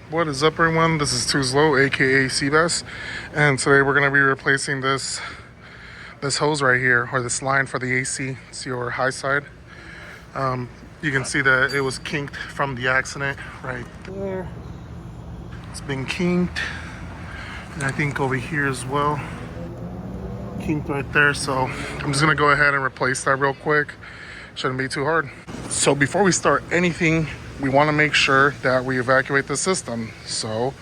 What is up, everyone? This is Tuzlo, aka Seabass, and today we're going to be replacing this hose right here, or this line for the AC. It's your high side. You can see that it was kinked from the accident right there. It's been kinked, and I think over here as well, kinked right there. So I'm just going to go ahead and replace that real quick. Shouldn't be too hard. So before we start anything, we want to make sure that we evacuate the system. So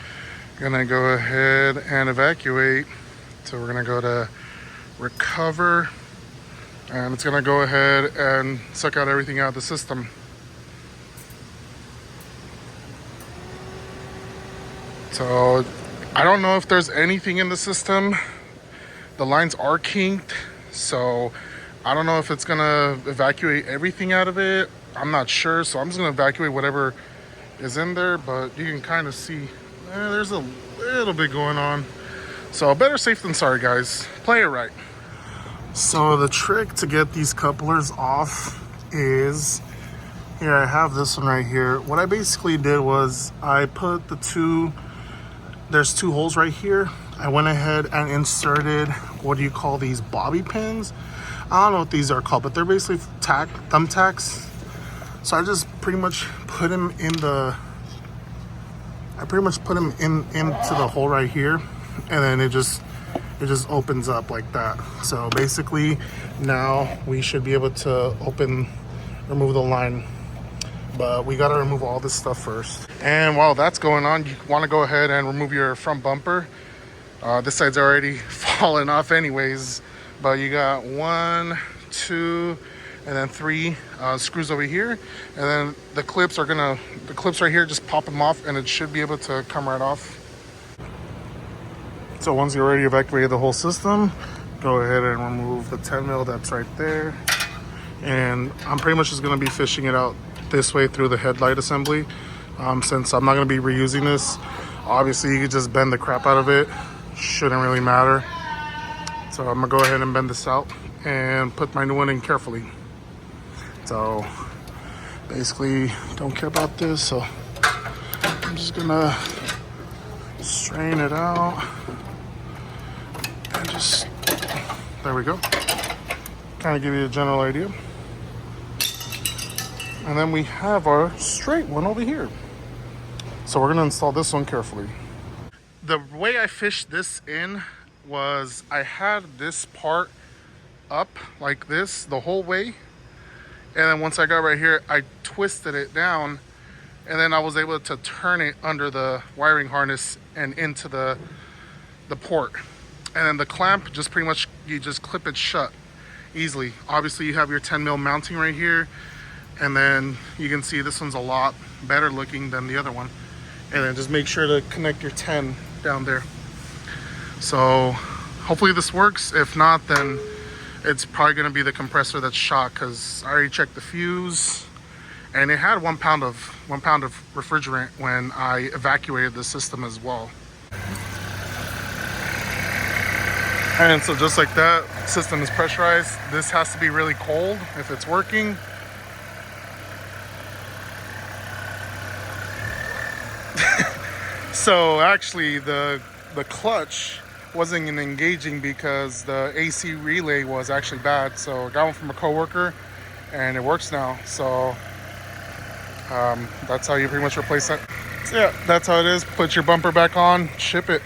I'm gonna go ahead and evacuate. So we're gonna go to recover, and it's gonna go ahead and suck out everything out of the system. So I don't know if there's anything in the system. The lines are kinked, so I don't know if it's gonna evacuate everything out of it. I'm not sure, so I'm just gonna evacuate whatever is in there, but you can kind of see there's a little bit going on. So better safe than sorry, guys. Play it right. So the trick to get these couplers off is, here I have this one right here. What I basically did was I put there's two holes right here. I went ahead and inserted, what do you call these, bobby pins? I don't know what these are called, but they're basically thumbtacks. So I just pretty much put them into the hole right here, and then it just opens up like that. So basically now we should be able to remove the line, but we got to remove all this stuff first. And while that's going on, you want to go ahead and remove your front bumper. This side's already fallen off anyways, but you got 1, 2, and then 3 screws over here, and then the clips right here, just pop them off and it should be able to come right off. So once you're already evacuated the whole system, go ahead and remove the 10 mil that's right there, and I'm pretty much just going to be fishing it out this way through the headlight assembly. Since I'm not going to be reusing this, obviously you could just bend the crap out of it, shouldn't really matter. So I'm gonna go ahead and bend this out and put my new one in carefully. So basically don't care about this, so I'm just gonna strain it out and just, there we go. Kind of give you a general idea. And then we have our straight one over here. So we're gonna install this one carefully. The way I fished this in was I had this part up like this the whole way, and then once I got right here, I twisted it down, and then I was able to turn it under the wiring harness and into the port. And then the clamp, just pretty much, you just clip it shut easily. Obviously you have your 10 mil mounting right here, and then you can see this one's a lot better looking than the other one. And then just make sure to connect your 10 down there. So hopefully this works. If not, then it's probably going to be the compressor that's shot, because I already checked the fuse and it had 1 pound of refrigerant when I evacuated the system as well. And so just like that, system is pressurized. This has to be really cold if it's working. So actually the clutch wasn't engaging because the AC relay was actually bad. So I got one from a coworker and it works now. So that's how you pretty much replace that. So yeah, that's how it is. Put your bumper back on, ship it.